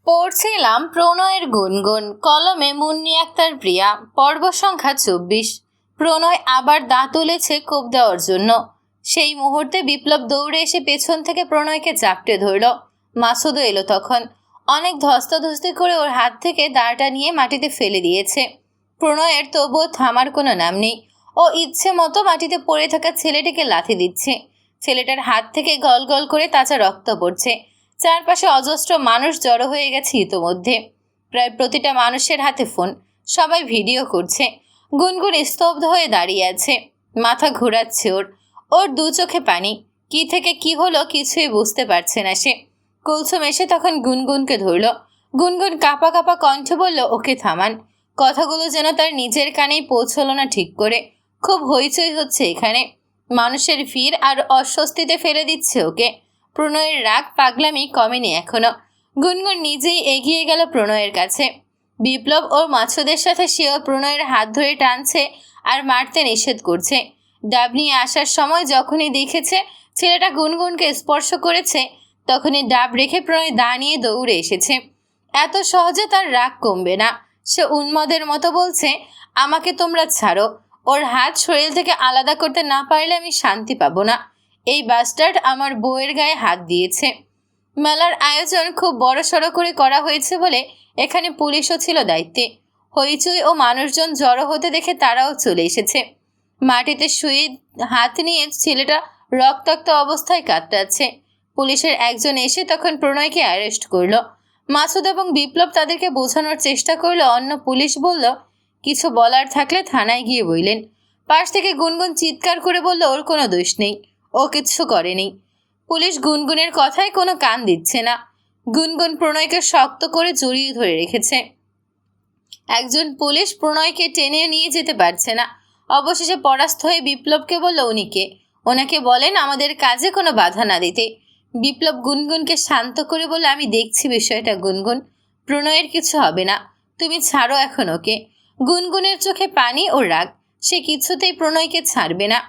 পড়ছিলাম প্রণয়ের গুনগুন, কলমে মুন্নি আক্তার প্রিয়া। পর্ব সংখ্যা ২৪। প্রণয় আবার দাঁত তুলেছে কোপ দেওয়ার জন্য। সেই মুহূর্তে বিপ্লব দৌড়ে এসে পেছন থেকে প্রণয়কে চাপটে ধরল। মাসুদও এলো তখন। অনেক ধস্তাধস্তি করে ওর হাত থেকে দাঁড়টা নিয়ে মাটিতে ফেলে দিয়েছে। প্রণয়ের তবুও থামার কোনো নাম নেই। ও ইচ্ছে মতো মাটিতে পড়ে থাকা ছেলেটিকে লাথি দিচ্ছে। ছেলেটার হাত থেকে গল গল করে তাজা রক্ত পড়ছে। চারপাশে অজস্র মানুষ জড়ো হয়ে গেছে ইতোমধ্যে। প্রায় প্রতিটা মানুষের হাতে ফোন, সবাই ভিডিও করছে। গুনগুন স্তব্ধ হয়ে দাঁড়িয়ে আছে। মাথা ঘোরাচ্ছে ওর। ওর দু চোখে পানি। কি থেকে কি হলো কিছুই বুঝতে পারছে না সে। কুলসুম এসে তখন গুনগুনকে ধরল। গুনগুন কাঁপা কাঁপা কণ্ঠে বলল, ওকে থামান। কথাগুলো যেন তার নিজের কানেই পৌঁছলো না ঠিক করে। খুব হইচই হচ্ছে এখানে। মানুষের ভিড় আর অস্বস্তিতে ফেলে দিচ্ছে ওকে। প্রণয়ের রাগ পাগলামি কমেনি এখনো। গুনগুন নিজেই এগিয়ে গেল প্রণয়ের কাছে। বিপ্লব ওর মাছুদের সাথে সেও প্রণয়ের হাত ধরে টানছে আর মারতে নিষেধ করছে। ডাব নিয়ে আসার সময় যখনই দেখেছে ছেলেটা গুনগুনকে স্পর্শ করেছে, তখনই ডাব রেখে প্রণয় দাঁড়িয়ে দৌড়ে এসেছে। এত সহজে তার রাগ কমবে না। সে উন্মাদের মতো বলছে, আমাকে তোমরা ছাড়ো। ওর হাত শরীর থেকে আলাদা করতে না পারলে আমি শান্তি পাবো না। এই বাস্টার্ড আমার বউয়ের গায়ে হাত দিয়েছে। মেলার আয়োজন খুব বড়সড় করে করা হয়েছে বলে এখানে পুলিশও ছিল দায়িত্বে। হইচই ও মানুষজন জড়ো হতে দেখে তারাও চলে এসেছে। মাটিতে শুয়ে হাত নিয়ে ছেলেটা রক্তাক্ত অবস্থায় কাতরাচ্ছে। পুলিশের একজন এসে তখন প্রণয়কে অ্যারেস্ট করলো। মাসুদ এবং বিপ্লব তাদেরকে বোঝানোর চেষ্টা করলো। অন্য পুলিশ বলল, কিছু বলার থাকলে থানায় গিয়ে বললেন। পাশ থেকে গুনগুন চিৎকার করে বলল, ওর কোনো দোষ নেই, ও কিচ্ছু করেনি। পুলিশ গুনগুনের কথায় কোনো কান দিচ্ছে না। গুনগুন প্রণয়কে শক্ত করে জড়িয়ে ধরে রেখেছে। একজন পুলিশ প্রণয়কে টেনে নিয়ে যেতে পারছে না। অবশেষে পরাস্ত হয়ে বিপ্লবকে বলল, ওনাকে বলেন আমাদের কাজে কোনো বাধা না দিতে। বিপ্লব গুনগুনকে শান্ত করে বলল, আমি দেখছি বিষয়টা গুনগুন, প্রণয়ের কিছু হবে না, তুমি ছাড়ো এখন ওকে। গুনগুনের চোখে পানি ও রাগ। সে কিছুতেই প্রণয়কে ছাড়বে না।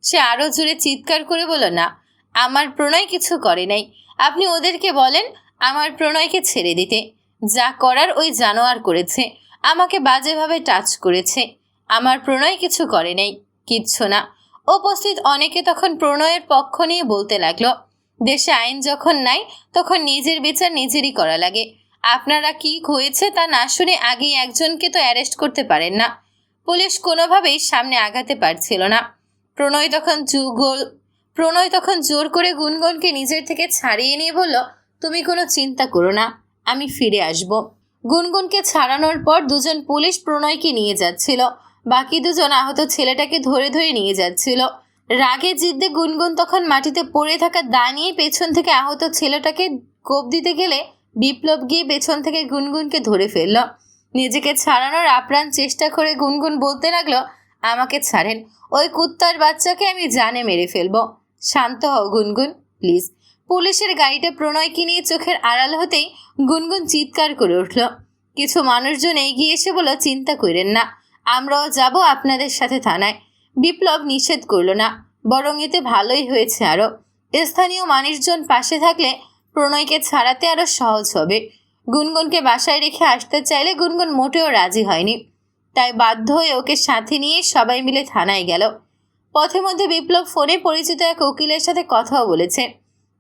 সে আরও জোরে চিৎকার করে বলল, না, আমার প্রণয় কিছু করে নাই। আপনি ওদেরকে বলেন আমার প্রণয়কে ছেড়ে দিতে। যা করার ওই জানোয়ার করেছে, আমাকে বাজেভাবে টাচ করেছে। আমার প্রণয় কিছু করে নাই, কিচ্ছু না। উপস্থিত অনেকে তখন প্রণয়ের পক্ষ নিয়ে বলতে লাগলো, দেশে আইন যখন নাই তখন নিজের বিচার নিজেরই করা লাগে। আপনারা কি হয়েছে তা না শুনে আগেই একজনকে তো অ্যারেস্ট করতে পারেন না। পুলিশ কোনোভাবেই সামনে আগাতে পারছিল না। প্রণয় তখন জোর করে গুনগুনকে নিজের থেকে ছাড়িয়ে নিয়ে বলল, তুমি কোনো চিন্তা করো না, আমি ফিরে আসব। গুনগুনকে ছাড়ানোর পর দুজন পুলিশ প্রণয়কে নিয়ে যাচ্ছিল। বাকি দুজন আহত ছেলেটাকে ধরে ধরে নিয়ে যাচ্ছিল। রাগে জিদ্দে গুনগুন তখন মাটিতে পড়ে থাকা দা নিয়ে পেছন থেকে আহত ছেলেটাকে কোপ দিতে গেলে বিপ্লব গিয়ে পেছন থেকে গুনগুনকে ধরে ফেলল। নিজেকে ছাড়ানোর আপ্রাণ চেষ্টা করে গুনগুন বলতে লাগলো, আমাকে ছাড়েন, ওই কুত্তার বাচ্চাকে আমি জানে মেরে ফেলবো। শান্ত হও গুনগুন, প্লিজ। পুলিশের গাড়িতে প্রণয়কে নিয়ে চোখের আড়াল হতেই গুনগুন চিৎকার করে উঠল। কিছু মানুষজন এগিয়ে এসে বলল, চিন্তা করেন না, আমরাও যাব আপনাদের সাথে থানায়। বিপ্লব নিষেধ করল না, বরং এতে ভালোই হয়েছে। আরও স্থানীয় মানুষজন পাশে থাকলে প্রণয়কে ছাড়াতে আরও সহজ হবে। গুনগুনকে বাসায় রেখে আসতে চাইলে গুনগুন মোটেও রাজি হয়নি। তাই বাধ্য হয়ে ওকে সাথে নিয়ে সবাই মিলে থানায় গেল। পথে মধ্যে বিপ্লব ফোনে পরিচিত এক উকিলের সাথে কথাও বলেছে,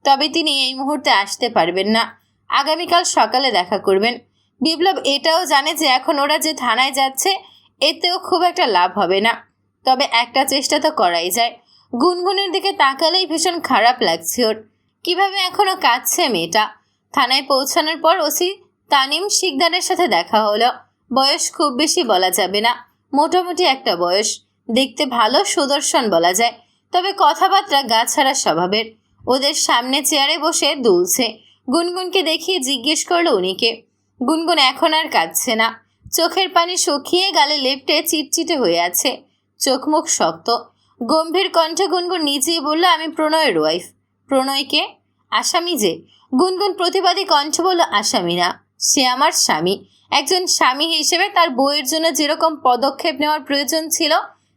তবে তিনি এই মুহূর্তে আসতে পারবেন না, আগামীকাল সকালে দেখা করবেন। বিপ্লব এটাও জানে যে এখন ওরা যে থানায় যাচ্ছে এতেও খুব একটা লাভ হবে না, তবে একটা চেষ্টা তো করাই যায়। গুনগুনের দিকে তাকালেই ভীষণ খারাপ লাগছে ওর। কিভাবে এখনো কাঁদছে মেয়েটা। থানায় পৌঁছানোর পর ওসি তানিম শিকদারের সাথে দেখা হলো। বয়স খুব বেশি বলা যাবে না, মোটামুটি একটা বয়স। দেখতে ভালো সুদর্শন বলা যায়, তবে কথাবার্তা গাছাড়া স্বভাবের। ওদের সামনে চেয়ারে বসে দুলছে। গুনগুনকে দেখিয়ে জিজ্ঞেস করলো উনিকে। গুনগুন এখন আর কাঁদছে না। চোখের পানি শুকিয়ে গালে লেপ্টে চিটচিটে হয়ে আছে। চোখ মুখ শক্ত। গম্ভীর কণ্ঠে গুনগুন নিজেই বলল, আমি প্রণয়ের ওয়াইফ। প্রণয়কে? আসামি যে। গুনগুন প্রতিবাদী কণ্ঠ বলল, আসামি না, সে আমার স্বামী। একজন স্বামী হিসেবে তার বউয়ের জন্য যেরকম পদক্ষেপ নেওয়ার প্রয়োজন ছিল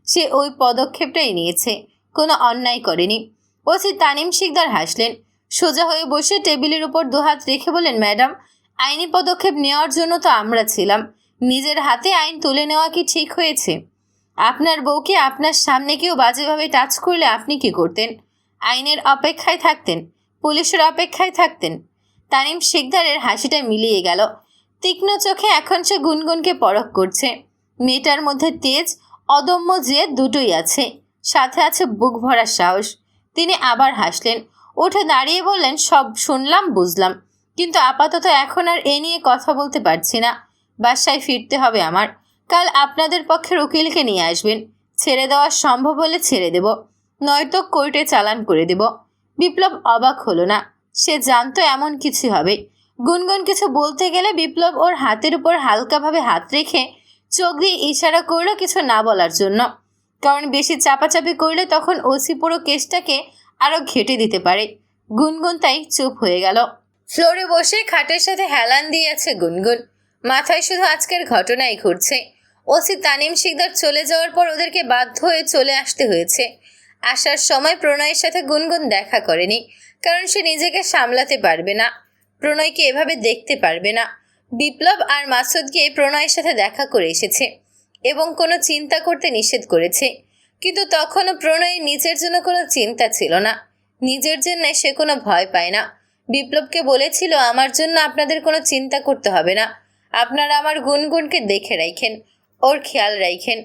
সে ওই পদক্ষেপটাই নিয়েছে, কোনো অন্যায় করেনি। ওসি তানিম শিকদার হাসলেন। সোজা হয়ে বসে টেবিলের উপর দুহাত রেখে বলেন, ম্যাডাম, আইনি পদক্ষেপ নেওয়ার জন্য তো আমরা ছিলাম, নিজের হাতে আইন তুলে নেওয়া কি ঠিক হয়েছে? আপনার বউকে আপনার সামনে কেউ বাজেভাবে টাচ করলে আপনি কি করতেন? আইনের অপেক্ষায় থাকতেন, পুলিশের অপেক্ষায় থাকতেন। তানিম শিকদারের হাসিটা মিলিয়ে গেল। তীক্ষ্ণ চোখে এখন সে গুনগুনকে পরখ করছে। মেয়েটার মধ্যে তেজ, অদম্য জেদ দুটোই আছে, সাথে আছে বুক ভরা সাহস। তিনি আবার হাসলেন, উঠে দাঁড়িয়ে বললেন, সব শুনলাম, বুঝলাম, কিন্তু আপাতত এখন আর এ নিয়ে কথা বলতে পারছি না। বাসায় ফিরতে হবে আমার। কাল আপনাদের পক্ষের উকিলকে নিয়ে আসবেন। ছেড়ে দেওয়া সম্ভব হলে ছেড়ে দেব, নয়তো কোর্টে চালান করে দেব। বিপ্লব অবাক হলো না, সে জানতো এমন কিছু হবে। গুনগুন কিছু বলতে গেলে বিপ্লব ওর হাতের উপর হালকাভাবে হাত রেখে চোখ দিয়ে ইশারা করলো কিছু না বলার জন্য, কারণ বেশি চাপাচাপি করলে তখন ওসি পুরো কেসটাকে আরও ঘেঁটে দিতে পারে। গুনগুন তাই চুপ হয়ে গেল। ফ্লোরে বসে খাটের সাথে হেলান দিয়ে আছে গুনগুন। মাথায় শুধু আজকের ঘটনাই ঘুরছে। ওসি তানিম শিকদার চলে যাওয়ার পর ওদেরকে বাধ্য হয়ে চলে আসতে হয়েছে। আসার সময় প্রণয়ের সাথে গুনগুন দেখা করেনি, কারণ সে নিজেকে সামলাতে পারবে না, প্রণয়কে এভাবে দেখতে পারবে না। বিপ্লব আর মাসুদ গিয়ে প্রণয়ের সাথে দেখা করে এসেছে এবং কোনো চিন্তা করতে নিষেধ করেছে, কিন্তু তখনও প্রণয়ের নিজের জন্য কোনো চিন্তা ছিল না। নিজের জন্য সে কোনো ভয় পায় না। বিপ্লবকে বলেছিল, আমার জন্য আপনাদের কোনো চিন্তা করতে হবে না, আপনারা আমার গুনগুনকে দেখে রাখেন, ওর খেয়াল রাখেন।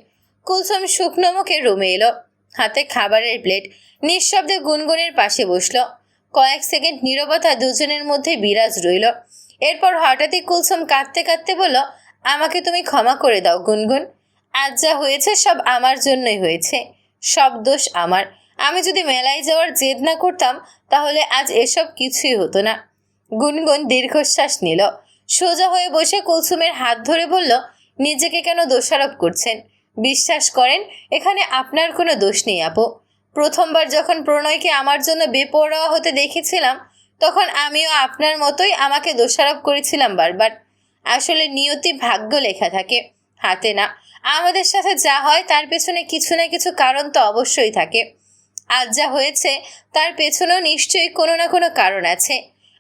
কুলসুম শুকনো মুখে রুমে এলো, হাতে খাবারের প্লেট। নিঃশব্দে গুনগুনের পাশে বসলো। কয়েক সেকেন্ড নীরবতা দুজনের মধ্যে বিরাজ রইল। এরপর হঠাৎই কুলসুম কাঁদতে কাঁদতে বলল, আমাকে তুমি ক্ষমা করে দাও গুনগুন। আজ যা হয়েছে সব আমার জন্যই হয়েছে, সব দোষ আমার। আমি যদি মেলায় যাওয়ার জেদ না করতাম তাহলে আজ এসব কিছুই হতো না। গুনগুন দীর্ঘশ্বাস নিল, সোজা হয়ে বসে কুলসুমের হাত ধরে বলল, নিজেকে কেন দোষারোপ করছেন? বিশ্বাস করেন এখানে আপনার কোনো দোষ নেই আপু। প্রথমবার যখন প্রণয়কে আমার জন্য বেপরোয়া হতে দেখেছিলাম তখন আমিও আপনার মতোই আমাকে দোষারোপ করেছিলাম বারবার। আসলে নিয়তি ভাগ্য লেখা থাকে, হাতে না। আমাদের সাথে যা হয় তার পেছনে কিছু না কিছু কারণ তো অবশ্যই থাকে। আজ যা হয়েছে তার পেছনেও নিশ্চয়ই কোনো না কোনো কারণ আছে।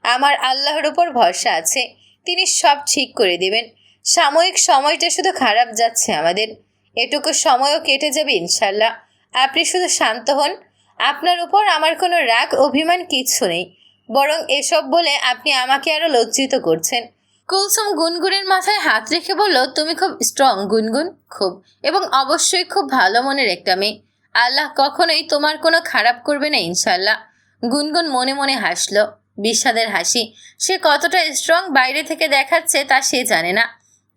আমার আল্লাহর উপর ভরসা আছে, তিনি সব ঠিক করে দেবেন। সাময়িক সময়টা শুধু খারাপ যাচ্ছে আমাদের, এটুকু সময়ও কেটে যাবে ইনশাল্লাহ। আপনি শুধু শান্ত হন। আপনার উপর আমার কোনো রাগ অভিমান কিচ্ছু নেই, বরং এসব বলে আপনি আমাকে আরও লজ্জিত করছেন। কুলসুম গুনগুনের মাথায় হাত রেখে বলল, তুমি খুব স্ট্রং গুনগুন, খুব, এবং অবশ্যই খুব ভালো মনের একটা মেয়ে। আল্লাহ কখনোই তোমার কোনো খারাপ করবে না ইনশাল্লাহ। গুনগুন মনে মনে হাসলো, বিষাদের হাসি। সে কতটা স্ট্রং বাইরে থেকে দেখাচ্ছে তা সে জানে না,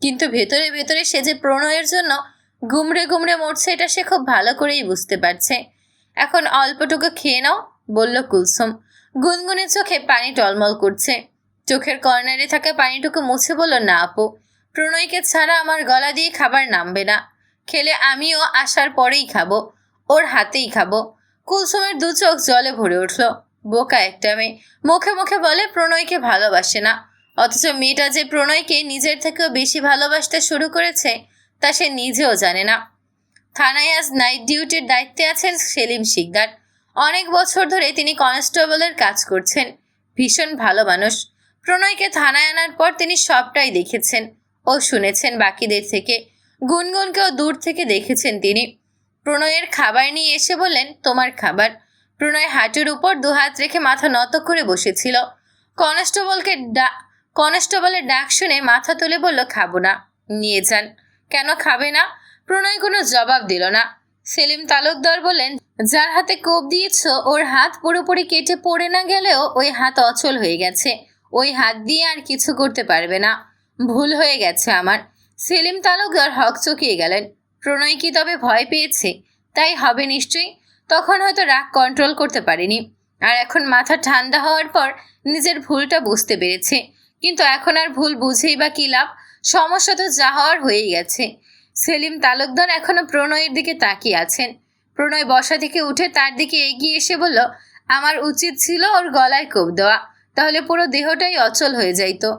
কিন্তু ভেতরে ভেতরে সে যে প্রণয়ের জন্য গুমড়ে গুমড়ে মরছে এটা সে খুব ভালো করেই বুঝতে পারছে। এখন অল্পটুকু খেয়ে নাও, বলল কুলসুম। গুনগুনের চোখে পানি টলমল করছে। চোখের কর্নারে থাকা পানিটুকু মুছে বলল, না আপু, প্রণয়কে ছাড়া আমার গলা দিয়ে খাবার নামবে না। খেলে আমিও আসার পরেই খাবো, ওর হাতেই খাবো। কুলসুমের দু চোখ জলে ভরে উঠল। বোকা একটা মেয়ে, মুখে মুখে বলে প্রণয়কে ভালোবাসে না, অথচ মেয়েটা যে প্রণয়কে নিজের থেকেও বেশি ভালোবাসতে শুরু করেছে তা সে নিজেও জানে না। থানায় আজ নাইট ডিউটির দায়িত্বে আছেন সেলিম শিকদার। অনেক বছর ধরে তিনি কনস্টেবলের কাজ করছেন। ভীষণ ভালো মানুষ। প্রণয়কে থানায় আনার পর তিনি সবটাই দেখেছেন ও শুনেছেন বাকিদের থেকে। গুনগুনকেও দূর থেকে দেখেছেন তিনি। প্রণয়ের খাবার নিয়ে এসে বললেন, তোমার খাবার। প্রণয় হাঁটুর উপর দুহাত রেখে মাথা নত করে বসেছিল। কনস্টেবলের ডাক শুনে মাথা তুলে বলল, খাবো না। নিয়ে যান। কেন খাবে না? প্রণয় কোনো জবাব দিল না। সেলিম তালুকদার বললেন, যার হাতে কোপ দিয়েছ ওর হাত পুরোপুরি কেটে পড়ে না গেলেও ওই হাত অচল হয়ে গেছে, ওই হাত দিয়ে আর কিছু করতে পারবে না। ভুল হয়ে গেছে আমার। সেলিম তালুকদার হকচকিয়ে গেলেন। প্রণয় কি তবে ভয় পেয়েছে? তাই হবে নিশ্চয়ই। তখন হয়তো রাগ কন্ট্রোল করতে পারেনি, আর এখন মাথা ঠান্ডা হওয়ার পর নিজের ভুলটা বুঝতে পেরেছে। কিন্তু এখন আর ভুল বুঝেই বা কী লাভ? সমস্যা তো যা হওয়ার হয়েই গেছে। সেলিম তালুকদার এখনো প্রণয়ের দিকে তাকিয়ে আছেন। প্রণয় বসা থেকে উঠে তার দিকে এগিয়ে এসে বলল, আমার উচিত ছিল ওর গলায় কোপ দেওয়া, তাহলে পুরো দেহটাই অচল হয়ে যাইতো।